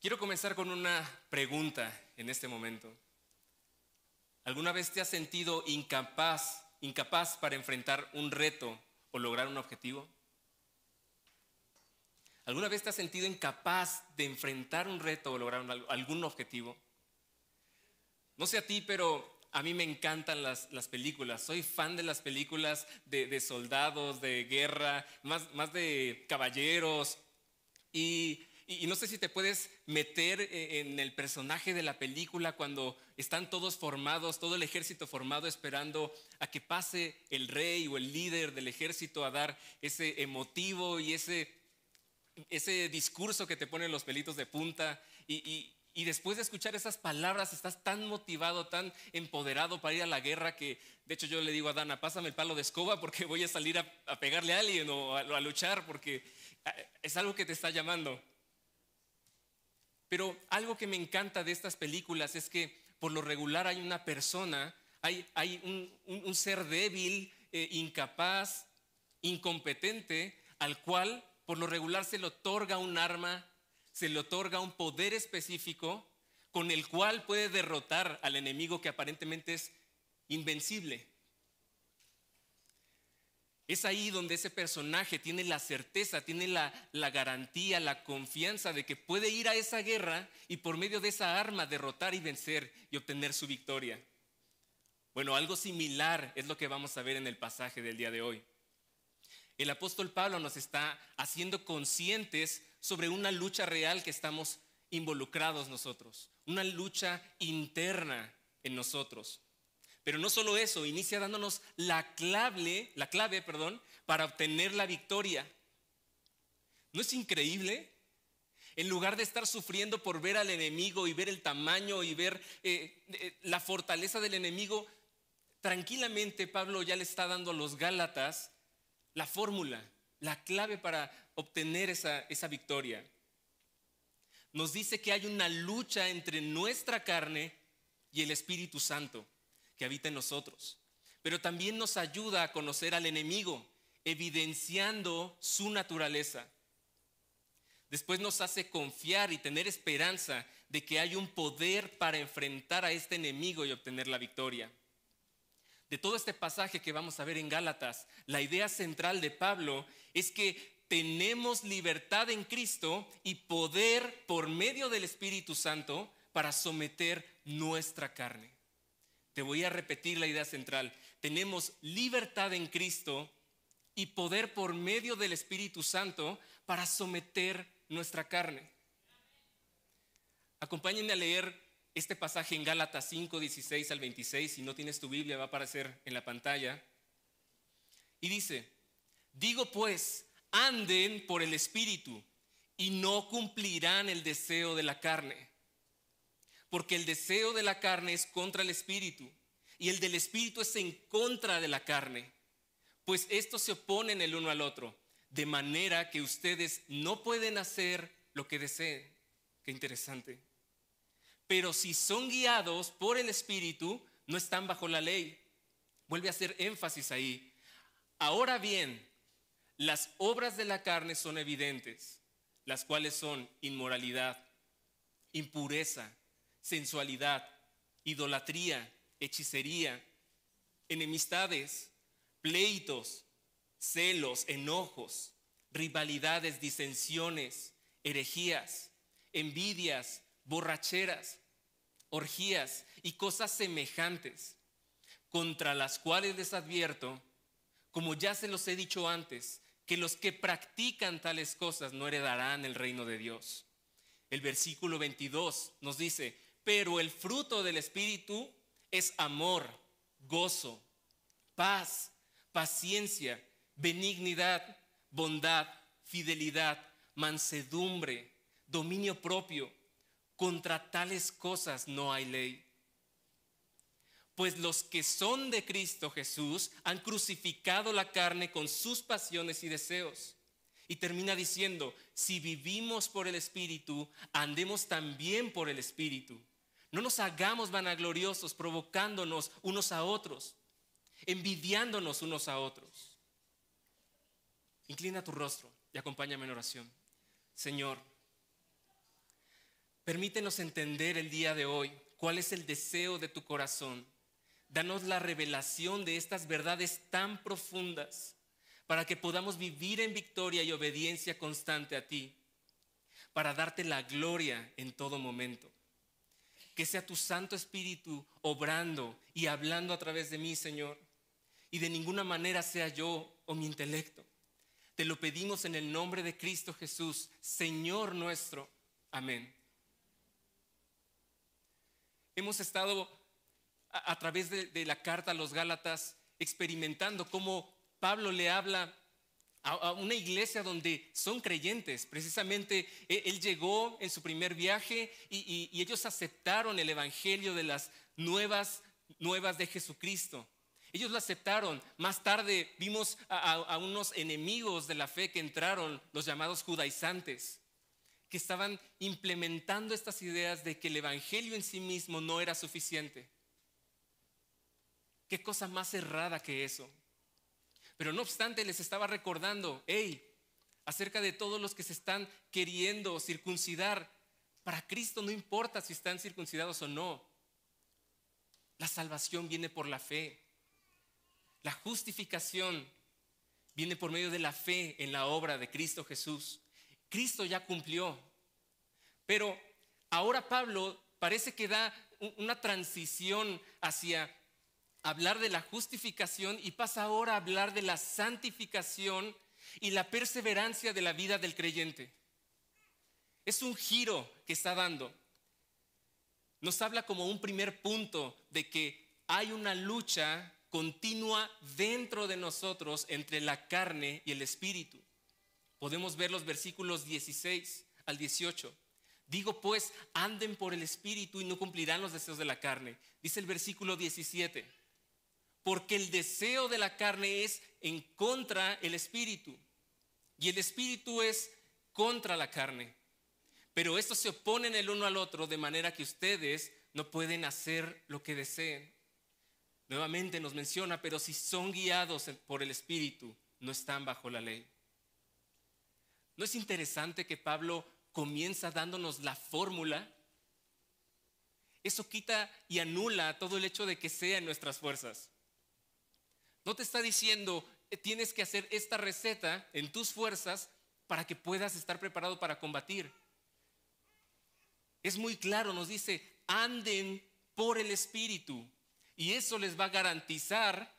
Quiero comenzar con una pregunta en este momento. ¿Alguna vez te has sentido incapaz para enfrentar un reto o lograr un objetivo? ¿Alguna vez te has sentido incapaz de enfrentar un reto o lograr algún objetivo? No sé a ti, pero a mí me encantan las películas. Soy fan de las películas de soldados, de guerra, más de caballeros. Y no sé si te puedes meter en el personaje de la película cuando están todos formados, todo el ejército formado esperando a que pase el rey o el líder del ejército a dar ese emotivo y ese discurso que te ponen los pelitos de punta. Y después de escuchar esas palabras estás tan motivado, tan empoderado para ir a la guerra que de hecho yo le digo a Dana, pásame el palo de escoba porque voy a salir a pegarle a alguien o a luchar porque es algo que te está llamando. Pero algo que me encanta de estas películas es que por lo regular hay una persona, hay un ser débil, incapaz, incompetente, al cual por lo regular se le otorga un arma, se le otorga un poder específico con el cual puede derrotar al enemigo que aparentemente es invencible. Es ahí donde ese personaje tiene la certeza, tiene la garantía, la confianza de que puede ir a esa guerra y por medio de esa arma derrotar y vencer y obtener su victoria. Bueno, algo similar es lo que vamos a ver en el pasaje del día de hoy. El apóstol Pablo nos está haciendo conscientes sobre una lucha real que estamos involucrados nosotros, una lucha interna en nosotros. Pero no solo eso, inicia dándonos la clave, para obtener la victoria. ¿No es increíble? En lugar de estar sufriendo por ver al enemigo y ver el tamaño y ver la fortaleza del enemigo, tranquilamente Pablo ya le está dando a los Gálatas la fórmula, la clave para obtener esa victoria. Nos dice que hay una lucha entre nuestra carne y el Espíritu Santo que habita en nosotros, pero también nos ayuda a conocer al enemigo, evidenciando su naturaleza. Después nos hace confiar y tener esperanza de que hay un poder para enfrentar a este enemigo y obtener la victoria. De todo este pasaje que vamos a ver en Gálatas, la idea central de Pablo es que tenemos libertad en Cristo y poder por medio del Espíritu Santo para someter nuestra carne. Te voy a repetir la idea central. Tenemos libertad en Cristo y poder por medio del Espíritu Santo para someter nuestra carne. Acompáñenme a leer este pasaje en Gálatas 5, 16 al 26. Si no tienes tu Biblia, va a aparecer en la pantalla. Y dice: digo pues, anden por el Espíritu y no cumplirán el deseo de la carne. Porque el deseo de la carne es contra el Espíritu y el del Espíritu es en contra de la carne. Pues estos se oponen el uno al otro, de manera que ustedes no pueden hacer lo que deseen. Qué interesante. Pero si son guiados por el Espíritu, no están bajo la ley. Vuelve a hacer énfasis ahí. Ahora bien, las obras de la carne son evidentes, las cuales son inmoralidad, impureza, sensualidad, idolatría, hechicería, enemistades, pleitos, celos, enojos, rivalidades, disensiones, herejías, envidias, borracheras, orgías y cosas semejantes, contra las cuales les advierto, como ya se los he dicho antes, que los que practican tales cosas no heredarán el reino de Dios. El versículo 22 nos dice: pero el fruto del Espíritu es amor, gozo, paz, paciencia, benignidad, bondad, fidelidad, mansedumbre, dominio propio. Contra tales cosas no hay ley. Pues los que son de Cristo Jesús han crucificado la carne con sus pasiones y deseos. Y termina diciendo: si vivimos por el Espíritu, andemos también por el Espíritu. No nos hagamos vanagloriosos, provocándonos unos a otros, envidiándonos unos a otros. Inclina tu rostro y acompáñame en oración. Señor, Permítenos entender el día de hoy cuál es el deseo de tu corazón. Danos la revelación de estas verdades tan profundas para que podamos vivir en victoria y obediencia constante a ti, para darte la gloria en todo momento. Que sea tu Santo Espíritu obrando y hablando a través de mí, Señor, y de ninguna manera sea yo o mi intelecto. Te lo pedimos en el nombre de Cristo Jesús, Señor nuestro. Amén. Hemos estado a través de la carta a los Gálatas experimentando cómo Pablo le habla a una iglesia donde son creyentes. Precisamente él llegó en su primer viaje y ellos aceptaron el evangelio de las nuevas de Jesucristo. Ellos lo aceptaron. Más tarde vimos a unos enemigos de la fe que entraron, los llamados judaizantes, que estaban implementando estas ideas de que el evangelio en sí mismo no era suficiente. ¿Qué cosa más errada que eso? Pero no obstante les estaba recordando, acerca de todos los que se están queriendo circuncidar, para Cristo no importa si están circuncidados o no. La salvación viene por la fe. La justificación viene por medio de la fe en la obra de Cristo Jesús. Cristo ya cumplió. Pero ahora Pablo parece que da una transición hacia hablar de la justificación y pasa ahora a hablar de la santificación y la perseverancia de la vida del creyente. Es un giro que está dando. Nos habla como un primer punto de que hay una lucha continua dentro de nosotros entre la carne y el espíritu. Podemos ver los versículos 16 al 18. Digo pues, anden por el espíritu y no cumplirán los deseos de la carne. Dice el versículo 17. Porque el deseo de la carne es en contra el espíritu y el espíritu es contra la carne. Pero estos se oponen el uno al otro de manera que ustedes no pueden hacer lo que deseen. Nuevamente nos menciona, pero si son guiados por el espíritu, no están bajo la ley. ¿No es interesante que Pablo comienza dándonos la fórmula? Eso quita y anula todo el hecho de que sea en nuestras fuerzas. No te está diciendo, tienes que hacer esta receta en tus fuerzas para que puedas estar preparado para combatir. Es muy claro, nos dice, anden por el espíritu. Y eso les va a garantizar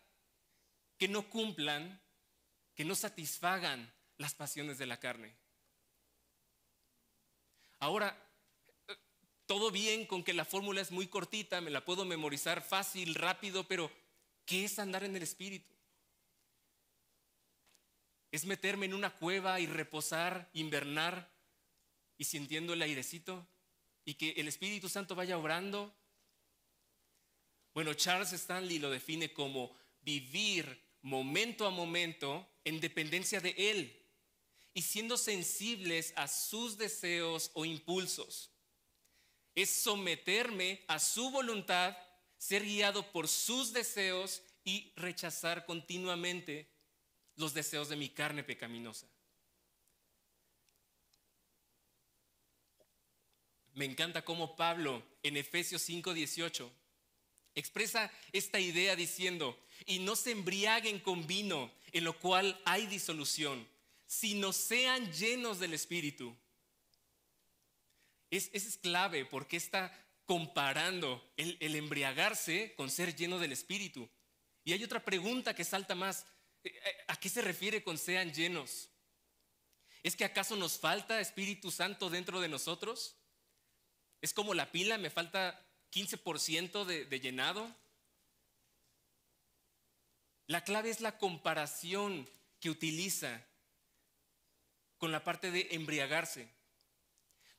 que no cumplan, que no satisfagan las pasiones de la carne. Ahora, todo bien con que la fórmula es muy cortita, me la puedo memorizar fácil, rápido, pero ¿qué es andar en el espíritu? ¿Es meterme en una cueva y reposar, invernar y sintiendo el airecito y que el Espíritu Santo vaya obrando? Bueno, Charles Stanley lo define como vivir momento a momento en dependencia de Él y siendo sensibles a sus deseos o impulsos. Es someterme a su voluntad, ser guiado por sus deseos y rechazar continuamente los deseos de mi carne pecaminosa. Me encanta cómo Pablo en Efesios 5:18 expresa esta idea diciendo, y no se embriaguen con vino, en lo cual hay disolución, sino sean llenos del Espíritu. Es clave porque está comparando el embriagarse con ser lleno del Espíritu. Y hay otra pregunta que salta más. ¿A qué se refiere con sean llenos? ¿Es que acaso nos falta Espíritu Santo dentro de nosotros? ¿Es como la pila, me falta 15% de llenado? La clave es la comparación que utiliza con la parte de embriagarse.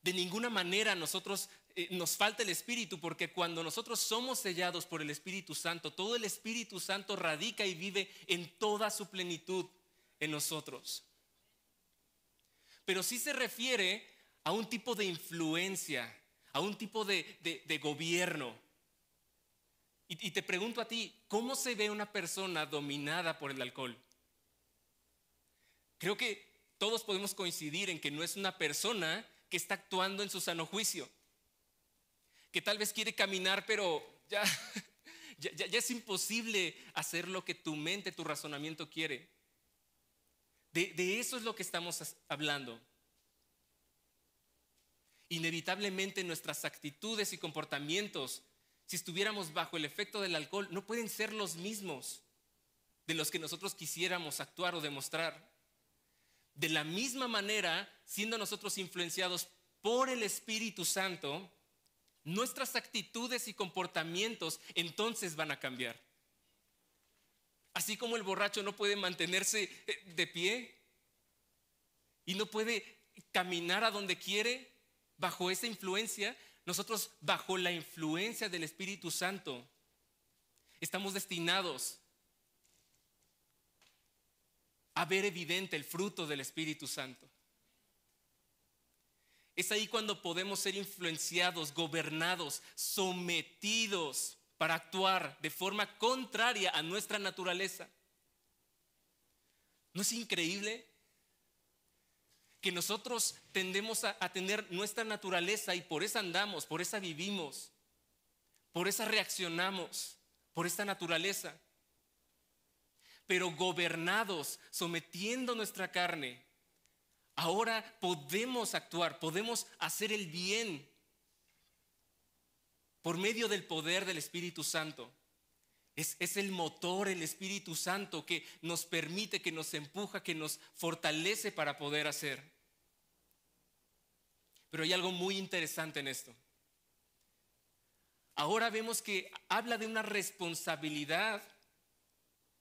De ninguna manera nosotros nos falta el Espíritu, porque cuando nosotros somos sellados por el Espíritu Santo, todo el Espíritu Santo radica y vive en toda su plenitud en nosotros. Pero sí se refiere a un tipo de influencia, a un tipo de gobierno. Y te pregunto a ti, ¿cómo se ve una persona dominada por el alcohol? Creo que todos podemos coincidir en que no es una persona que está actuando en su sano juicio. que tal vez quiere caminar, pero ya, ya es imposible hacer lo que tu mente, tu razonamiento quiere. De eso es lo que estamos hablando. Inevitablemente nuestras actitudes y comportamientos, si estuviéramos bajo el efecto del alcohol, no pueden ser los mismos de los que nosotros quisiéramos actuar o demostrar. De la misma manera, siendo nosotros influenciados por el Espíritu Santo, nuestras actitudes y comportamientos entonces van a cambiar. Así como el borracho no puede mantenerse de pie y no puede caminar a donde quiere bajo esa influencia, nosotros bajo la influencia del Espíritu Santo estamos destinados a ver evidente el fruto del Espíritu Santo. Es ahí cuando podemos ser influenciados, gobernados, sometidos para actuar de forma contraria a nuestra naturaleza. ¿No es increíble que nosotros tendemos a tener nuestra naturaleza y por esa andamos, por esa vivimos, por esa reaccionamos, por esta naturaleza? Pero gobernados, sometiendo nuestra carne, ahora podemos actuar, podemos hacer el bien por medio del poder del Espíritu Santo. Es el motor, el Espíritu Santo, que nos permite, que nos empuja, que nos fortalece para poder hacer. Pero hay algo muy interesante en esto. Ahora vemos que habla de una responsabilidad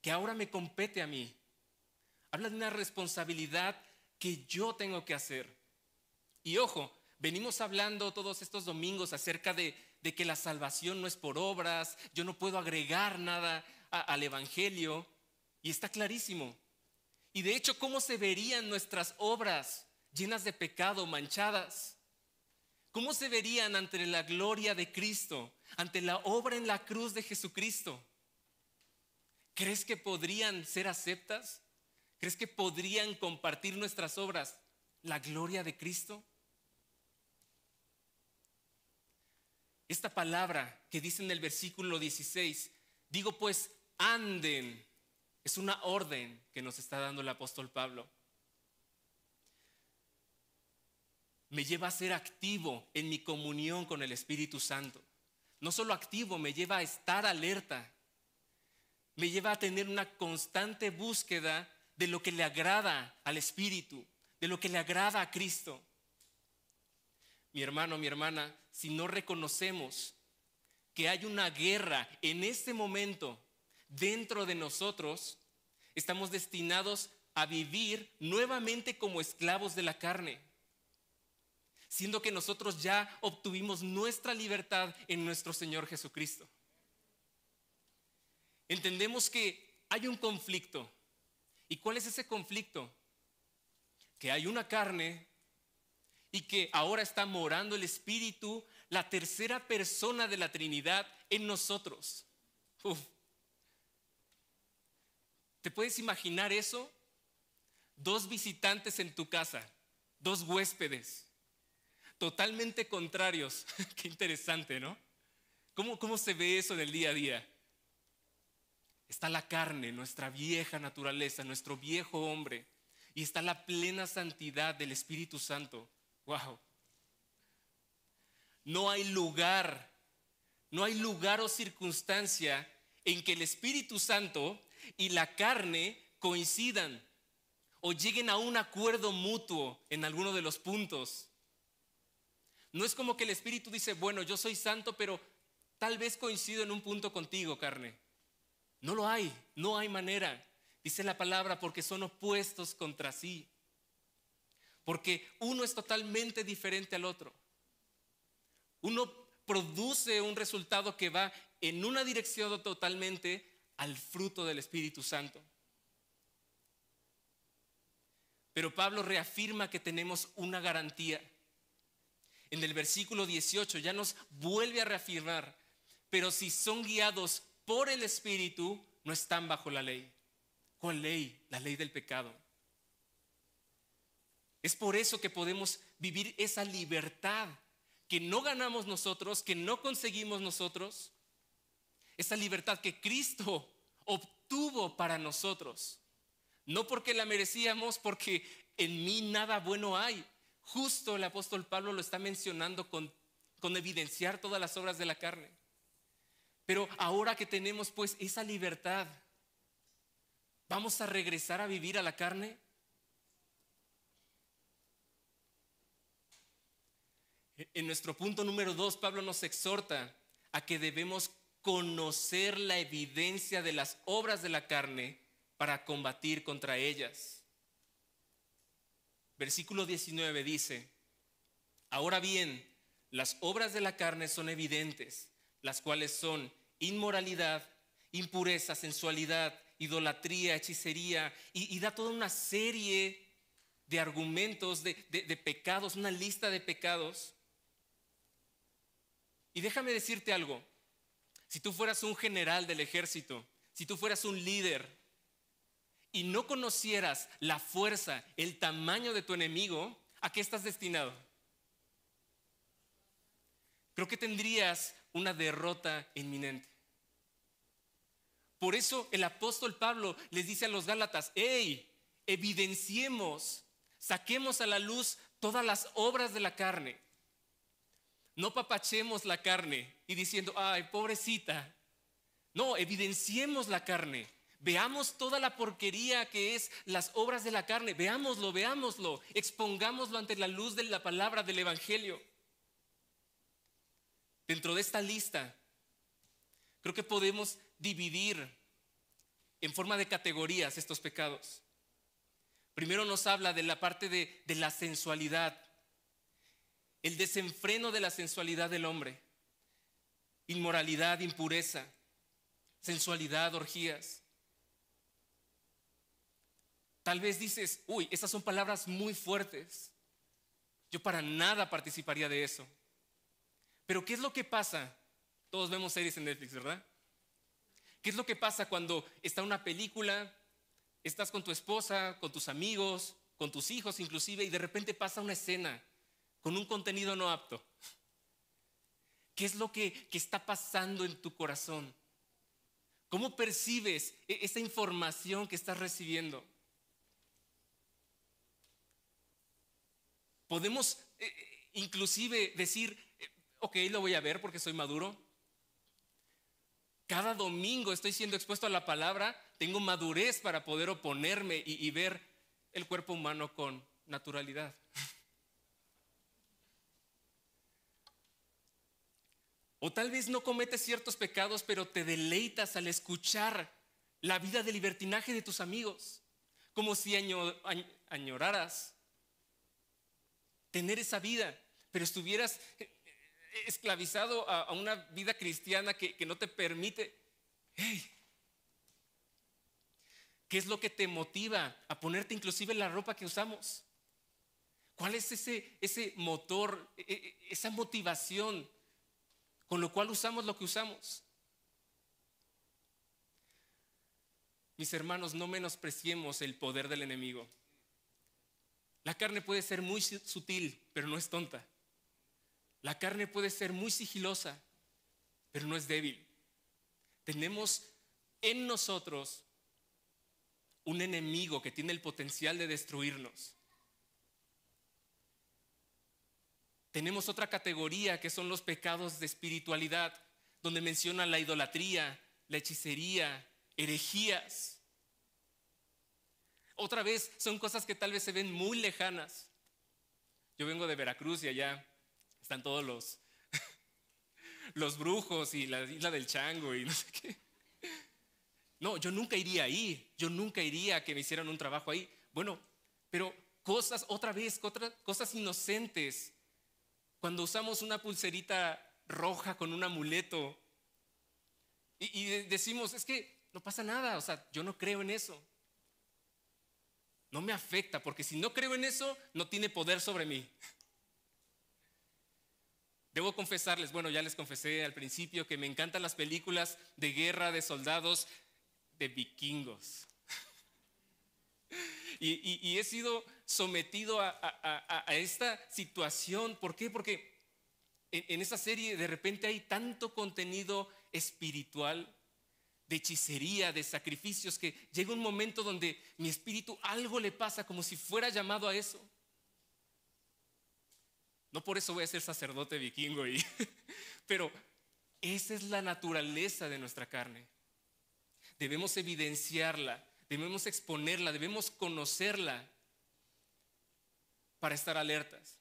que ahora me compete a mí. Habla de una responsabilidad que yo tengo que hacer. Y ojo, venimos hablando todos estos domingos acerca de que la salvación no es por obras, yo no puedo agregar nada al Evangelio, y está clarísimo. Y de hecho, ¿cómo se verían nuestras obras llenas de pecado, manchadas? ¿Cómo se verían ante la gloria de Cristo, ante la obra en la cruz de Jesucristo? ¿Crees que podrían ser aceptas? ¿Crees que podrían compartir nuestras obras la gloria de Cristo? Esta palabra que dice en el versículo 16, digo pues anden, es una orden que nos está dando el apóstol Pablo. Me lleva a ser activo en mi comunión con el Espíritu Santo. No solo activo, me lleva a estar alerta. Me lleva a tener una constante búsqueda de lo que le agrada al Espíritu, de lo que le agrada a Cristo. Mi hermano, mi hermana, si no reconocemos que hay una guerra en este momento dentro de nosotros, estamos destinados a vivir nuevamente como esclavos de la carne, siendo que nosotros ya obtuvimos nuestra libertad en nuestro Señor Jesucristo. Entendemos que hay un conflicto. ¿Y cuál es ese conflicto? Que hay una carne y que ahora está morando el Espíritu, la tercera persona de la Trinidad, en nosotros. ¿Te puedes imaginar eso? 2 visitantes en tu casa, 2 huéspedes, totalmente contrarios. Qué interesante, ¿no? ¿Cómo se ve eso en el día a día? Está la carne, nuestra vieja naturaleza, nuestro viejo hombre, y está la plena santidad del Espíritu Santo. Wow. No hay lugar o circunstancia en que el Espíritu Santo y la carne coincidan o lleguen a un acuerdo mutuo en alguno de los puntos. No es como que el Espíritu dice, bueno, yo soy santo, pero tal vez coincido en un punto contigo, carne. No lo hay, no hay manera. Dice la palabra, porque son opuestos contra sí. Porque uno es totalmente diferente al otro. Uno produce un resultado que va en una dirección totalmente al fruto del Espíritu Santo. Pero Pablo reafirma que tenemos una garantía. En el versículo 18 ya nos vuelve a reafirmar, pero si son guiados por el Espíritu, no están bajo la ley. ¿Cuál ley? La ley del pecado. Es por eso que podemos vivir esa libertad que no ganamos nosotros, que no conseguimos nosotros, esa libertad que Cristo obtuvo para nosotros. No porque la merecíamos, porque en mí nada bueno hay. Justo el apóstol Pablo lo está mencionando con evidenciar todas las obras de la carne. Pero ahora que tenemos pues esa libertad, ¿vamos a regresar a vivir a la carne? En nuestro punto número 2, Pablo nos exhorta a que debemos conocer la evidencia de las obras de la carne para combatir contra ellas. Versículo 19 dice: ahora bien, las obras de la carne son evidentes, las cuales son inmoralidad, impureza, sensualidad, idolatría, hechicería, y da toda una serie de argumentos, de pecados, una lista de pecados. Y déjame decirte algo, si tú fueras un general del ejército, si tú fueras un líder y no conocieras la fuerza, el tamaño de tu enemigo, ¿a qué estás destinado? Creo que tendrías una derrota inminente. Por eso el apóstol Pablo les dice a los Gálatas: hey, evidenciemos, saquemos a la luz todas las obras de la carne. No papachemos la carne y diciendo: ay, pobrecita. No, evidenciemos la carne. Veamos toda la porquería que es las obras de la carne. Veámoslo, expongámoslo ante la luz de la palabra del evangelio. Dentro de esta lista, creo que podemos dividir en forma de categorías estos pecados. Primero nos habla de la parte de la sensualidad, el desenfreno de la sensualidad del hombre, inmoralidad, impureza, sensualidad, orgías. Tal vez dices: uy, esas son palabras muy fuertes. Yo para nada participaría de eso. Pero ¿qué es lo que pasa? Todos vemos series en Netflix, ¿verdad? ¿Qué es lo que pasa cuando está una película, estás con tu esposa, con tus amigos, con tus hijos inclusive, y de repente pasa una escena con un contenido no apto? ¿Qué es lo que está pasando en tu corazón? ¿Cómo percibes esa información que estás recibiendo? Podemos inclusive decir: ok, lo voy a ver porque soy maduro. Cada domingo estoy siendo expuesto a la palabra, tengo madurez para poder oponerme y ver el cuerpo humano con naturalidad. O tal vez no cometes ciertos pecados, pero te deleitas al escuchar la vida de libertinaje de tus amigos, como si añoraras tener esa vida, pero estuvieras esclavizado a una vida cristiana que no te permite. Hey, ¿qué es lo que te motiva a ponerte inclusive la ropa que usamos? ¿Cuál es ese motor, esa motivación con lo cual usamos lo que usamos? Mis hermanos, no menospreciemos el poder del enemigo. La carne puede ser muy sutil, pero no es tonta. La carne puede ser muy sigilosa, pero no es débil. Tenemos en nosotros un enemigo que tiene el potencial de destruirnos. Tenemos otra categoría que son los pecados de espiritualidad, donde menciona la idolatría, la hechicería, herejías. Otra vez son cosas que tal vez se ven muy lejanas. Yo vengo de Veracruz y allá están todos los brujos y la isla del chango y no sé qué. No, yo nunca iría ahí. Yo nunca iría a que me hicieran un trabajo ahí. Bueno, pero cosas inocentes. Cuando usamos una pulserita roja con un amuleto y decimos: es que no pasa nada, o sea, yo no creo en eso. No me afecta, porque si no creo en eso, no tiene poder sobre mí. Debo confesarles, bueno, ya les confesé al principio que me encantan las películas de guerra, de soldados, de vikingos. Y he sido sometido a esta situación. ¿Por qué? Porque en esa serie de repente hay tanto contenido espiritual, de hechicería, de sacrificios, que llega un momento donde mi espíritu algo le pasa como si fuera llamado a eso. No por eso voy a ser sacerdote vikingo, pero esa es la naturaleza de nuestra carne. Debemos evidenciarla, debemos exponerla, debemos conocerla para estar alertas.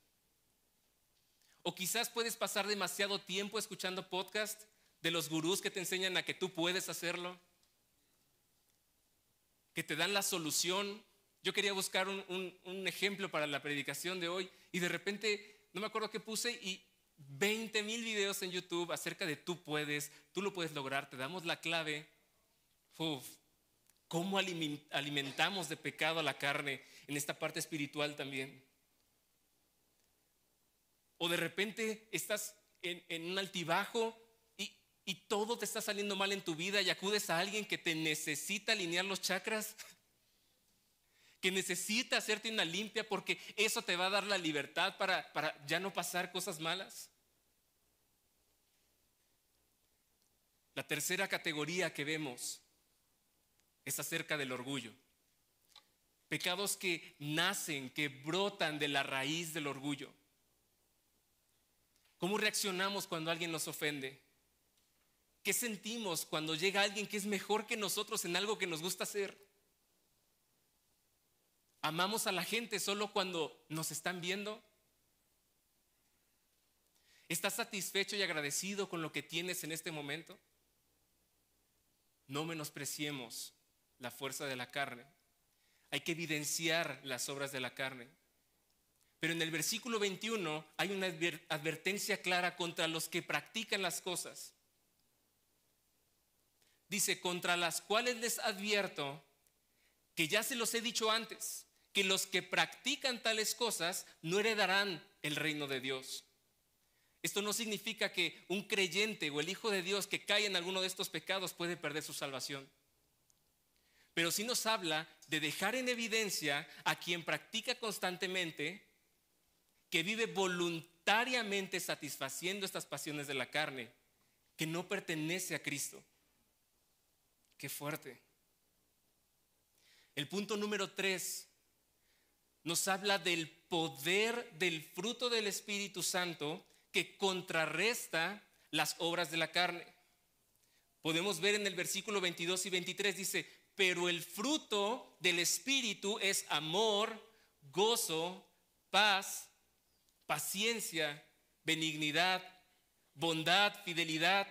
O quizás puedes pasar demasiado tiempo escuchando podcasts de los gurús que te enseñan a que tú puedes hacerlo, que te dan la solución. Yo quería buscar un ejemplo para la predicación de hoy y de repente, no me acuerdo qué puse, y 20,000 videos en YouTube acerca de tú puedes, tú lo puedes lograr, te damos la clave. ¿Cómo alimentamos de pecado a la carne en esta parte espiritual también? O de repente estás en un altibajo y todo te está saliendo mal en tu vida y acudes a alguien que te necesita alinear los chakras, que necesita hacerte una limpia porque eso te va a dar la libertad para ya no pasar cosas malas. La tercera categoría que vemos es acerca del orgullo. Pecados que nacen, que brotan de la raíz del orgullo. ¿Cómo reaccionamos cuando alguien nos ofende? ¿Qué sentimos cuando llega alguien que es mejor que nosotros en algo que nos gusta hacer? ¿Amamos a la gente solo cuando nos están viendo? ¿Estás satisfecho y agradecido con lo que tienes en este momento? No menospreciemos la fuerza de la carne. Hay que evidenciar las obras de la carne. Pero en el versículo 21 hay una advertencia clara contra los que practican las cosas. Dice, contra las cuales les advierto que ya se los he dicho antes, que los que practican tales cosas no heredarán el reino de Dios. Esto no significa que un creyente o el Hijo de Dios que cae en alguno de estos pecados puede perder su salvación. Pero sí nos habla de dejar en evidencia a quien practica constantemente, que vive voluntariamente satisfaciendo estas pasiones de la carne, que no pertenece a Cristo. Qué fuerte. El punto número 3 nos habla del poder del fruto del Espíritu Santo que contrarresta las obras de la carne. Podemos ver en el versículo 22 y 23, dice, pero el fruto del Espíritu es amor, gozo, paz, paciencia, benignidad, bondad, fidelidad,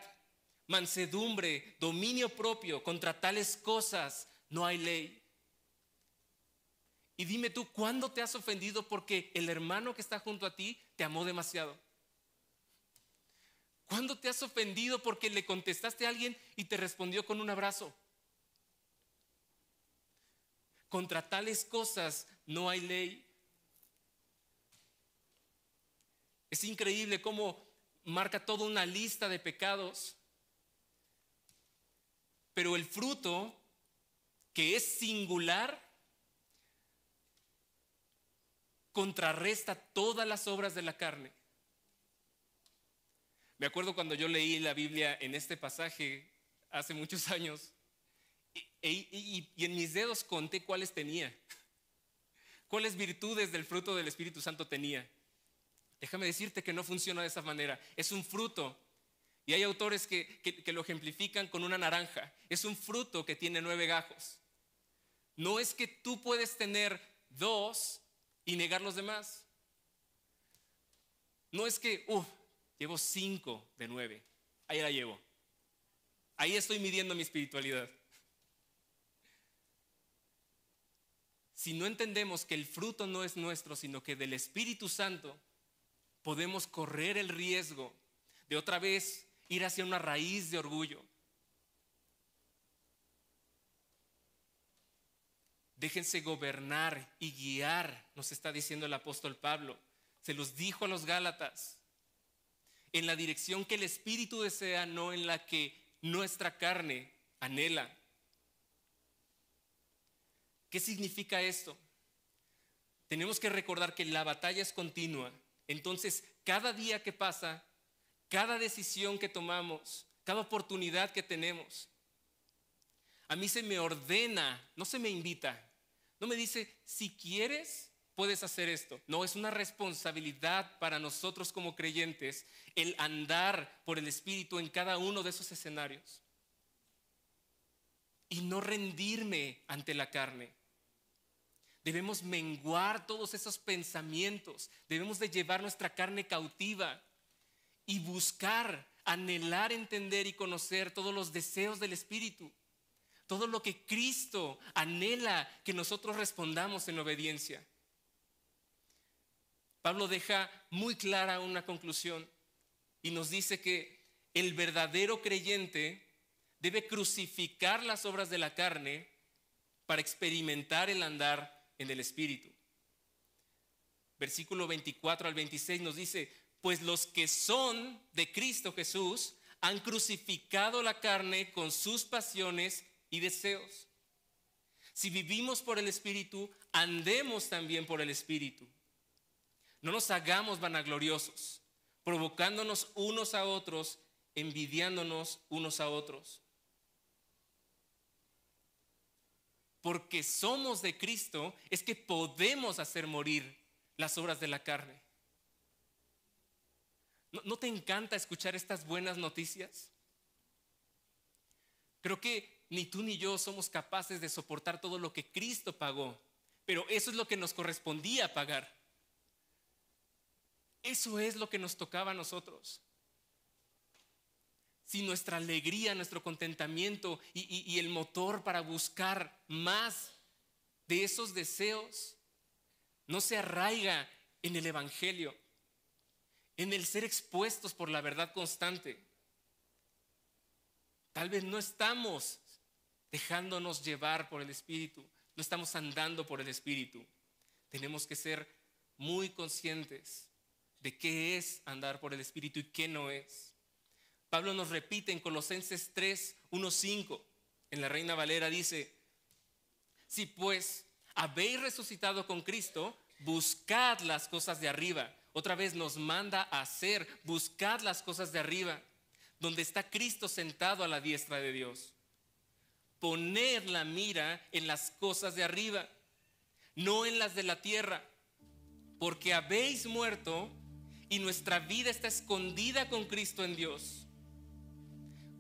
mansedumbre, dominio propio. Contra tales cosas no hay ley. Y dime tú, ¿cuándo te has ofendido porque el hermano que está junto a ti te amó demasiado? ¿Cuándo te has ofendido porque le contestaste a alguien y te respondió con un abrazo? Contra tales cosas no hay ley. Es increíble cómo marca toda una lista de pecados. Pero el fruto, que es singular, contrarresta todas las obras de la carne. Me acuerdo cuando yo leí la Biblia en este pasaje hace muchos años y en mis dedos conté cuáles tenía, cuáles virtudes del fruto del Espíritu Santo tenía. Déjame decirte que no funciona de esa manera. Es un fruto. Y hay autores que lo ejemplifican con una naranja. Es un fruto que tiene 9 gajos. No es que tú puedes tener 2 y negar los demás. No es que, llevo 5 de 9. Ahí la llevo. Ahí estoy midiendo mi espiritualidad. Si no entendemos que el fruto no es nuestro, sino que del Espíritu Santo, podemos correr el riesgo de otra vez ir hacia una raíz de orgullo. Déjense gobernar y guiar, nos está diciendo el apóstol Pablo. Se los dijo a los Gálatas, en la dirección que el Espíritu desea, no en la que nuestra carne anhela. ¿Qué significa esto? Tenemos que recordar que la batalla es continua. Entonces, cada día que pasa, cada decisión que tomamos, cada oportunidad que tenemos. A mí se me ordena, no se me invita. No me dice, si quieres, puedes hacer esto. No, es una responsabilidad para nosotros como creyentes el andar por el Espíritu en cada uno de esos escenarios. Y no rendirme ante la carne. Debemos menguar todos esos pensamientos. Debemos de llevar nuestra carne cautiva y buscar, anhelar, entender y conocer todos los deseos del Espíritu. Todo lo que Cristo anhela que nosotros respondamos en obediencia. Pablo deja muy clara una conclusión y nos dice que el verdadero creyente debe crucificar las obras de la carne para experimentar el andar en el Espíritu. Versículo 24 al 26 nos dice, pues los que son de Cristo Jesús han crucificado la carne con sus pasiones y deseos. Si vivimos por el Espíritu, andemos también por el Espíritu. No nos hagamos vanagloriosos, provocándonos unos a otros, envidiándonos unos a otros. Porque somos de Cristo, es que podemos hacer morir las obras de la carne. ¿No te encanta escuchar estas buenas noticias? Creo que ni tú ni yo somos capaces de soportar todo lo que Cristo pagó, pero eso es lo que nos correspondía pagar. Eso es lo que nos tocaba a nosotros. Si nuestra alegría, nuestro contentamiento y el motor para buscar más de esos deseos no se arraiga en el Evangelio, en el ser expuestos por la verdad constante, tal vez no estamos dejándonos llevar por el Espíritu, no estamos andando por el Espíritu. Tenemos que ser muy conscientes de qué es andar por el Espíritu y qué no es. Pablo nos repite en Colosenses 3, 1, 5, en la Reina Valera dice, si pues habéis resucitado con Cristo, buscad las cosas de arriba. Otra vez nos manda a hacer, buscad las cosas de arriba, donde está Cristo sentado a la diestra de Dios. Poned la mira en las cosas de arriba, no en las de la tierra, porque habéis muerto y nuestra vida está escondida con Cristo en Dios.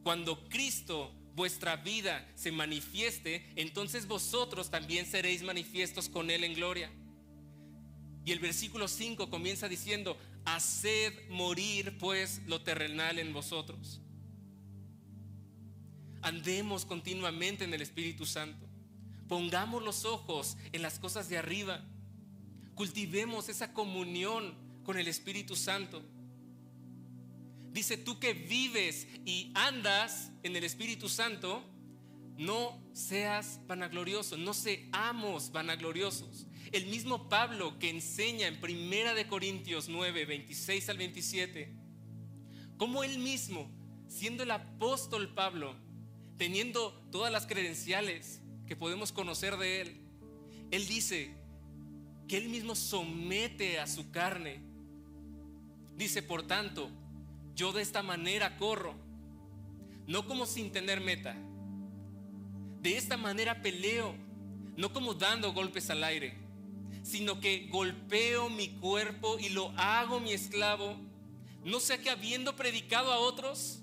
Cuando Cristo, vuestra vida, se manifieste, entonces vosotros también seréis manifiestos con Él en gloria. Y el versículo 5 comienza diciendo, haced morir pues lo terrenal en vosotros. Andemos continuamente en el Espíritu Santo. Pongamos los ojos en las cosas de arriba. Cultivemos esa comunión con el Espíritu Santo. Dice, tú que vives y andas en el Espíritu Santo, no seas vanaglorioso, no seamos vanagloriosos. El mismo Pablo que enseña en 1 Corintios 9, 26 al 27, como él mismo, siendo el apóstol Pablo, teniendo todas las credenciales que podemos conocer de él, él dice que él mismo somete a su carne. Dice, por tanto, yo de esta manera corro, no como sin tener meta. De esta manera peleo, no como dando golpes al aire, sino que golpeo mi cuerpo y lo hago mi esclavo, no sea que habiendo predicado a otros,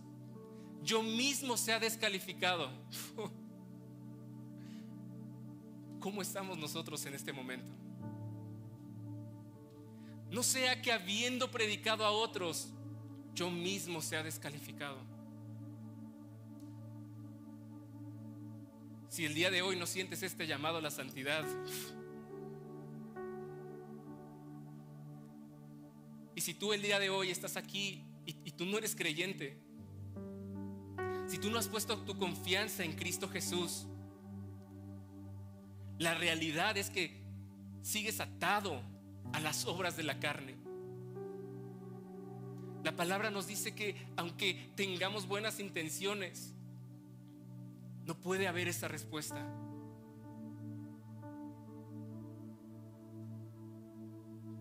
yo mismo sea descalificado. ¿Cómo estamos nosotros en este momento? No sea que habiendo predicado a otros, yo mismo sea descalificado. Si el día de hoy no sientes este llamado a la santidad, y si tú el día de hoy estás aquí y tú no eres creyente, si tú no has puesto tu confianza en Cristo Jesús, la realidad es que sigues atado a las obras de la carne. La palabra nos dice que aunque tengamos buenas intenciones, no puede haber esa respuesta.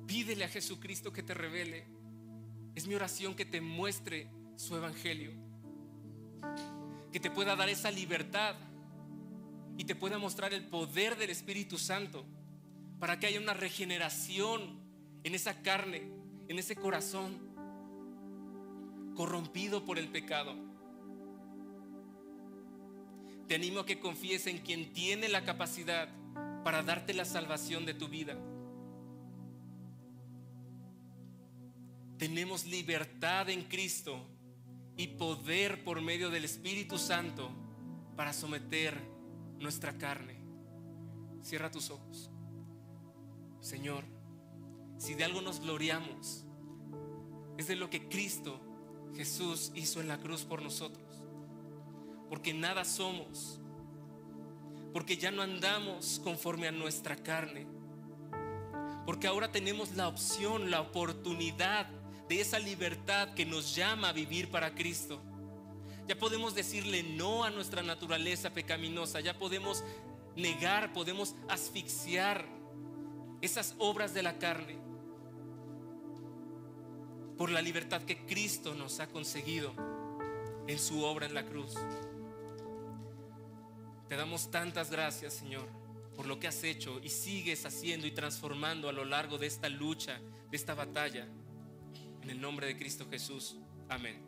Pídele a Jesucristo que te revele. Es mi oración que te muestre su evangelio, que te pueda dar esa libertad y te pueda mostrar el poder del Espíritu Santo para que haya una regeneración en esa carne, en ese corazón corrompido por el pecado. Te animo a que confíes en quien tiene la capacidad para darte la salvación de tu vida. Tenemos libertad en Cristo y poder por medio del Espíritu Santo para someter nuestra carne. Cierra tus ojos. Señor, si de algo nos gloriamos, es de lo que Cristo Jesús hizo en la cruz por nosotros. Porque nada somos, porque ya no andamos conforme a nuestra carne, porque ahora tenemos la opción, la oportunidad de esa libertad que nos llama a vivir para Cristo. Ya podemos decirle no a nuestra naturaleza pecaminosa, ya podemos negar, podemos asfixiar esas obras de la carne por la libertad que Cristo nos ha conseguido en su obra en la cruz. Te damos tantas gracias, Señor, por lo que has hecho y sigues haciendo y transformando a lo largo de esta lucha, de esta batalla. En el nombre de Cristo Jesús. Amén.